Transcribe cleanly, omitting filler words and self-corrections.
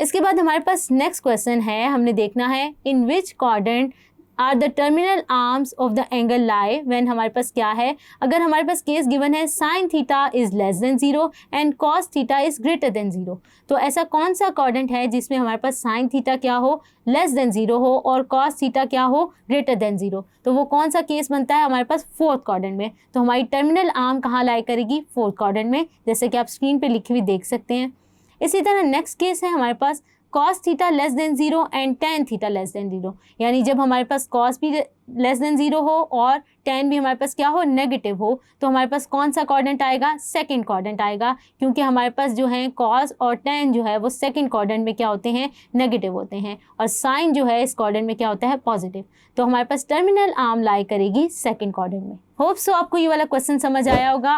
इसके बाद हमारे पास नेक्स्ट क्वेश्चन है, हमने देखना है in which quadrant are the terminal arms of the angle lie when हमारे पास क्या है, अगर हमारे पास केस गिवन है sine theta is less than 0 and cos theta is greater than 0, तो ऐसा कौन सा क्वाड्रेंट है जिसमें हमारे पास साइन थीटा क्या हो, लेस देन 0 हो और कॉस थीटा क्या हो, ग्रेटर देन 0, तो वो कौन सा केस बनता है हमारे पास फोर्थ क्वाड्रेंट में। तो हमारी टर्मिनल आर्म कहाँ लाई करेगी, फोर्थ क्वाड्रेंट में, जैसे कि आप स्क्रीन पे लिखी हुई देख सकते हैं। इसी तरह नेक्स्ट केस है हमारे पास cos theta less than 0 and tan theta less than 0, यानी जब हमारे पास cos भी लेस देन 0 हो और tan भी हमारे पास क्या हो, नेगेटिव हो, तो हमारे पास कौन सा क्वाड्रेंट आएगा, सेकंड क्वाड्रेंट आएगा, क्योंकि हमारे पास जो है cos और tan जो है वो सेकंड क्वाड्रेंट में क्या होते हैं, नेगेटिव होते हैं, और साइन जो है इस क्वाड्रेंट में क्या होता है, पॉजिटिव। तो हमारे पास टर्मिनल आर्म लाई करेगी सेकंड क्वाड्रेंट में। होप सो आपको ये वाला क्वेश्चन समझ आया होगा।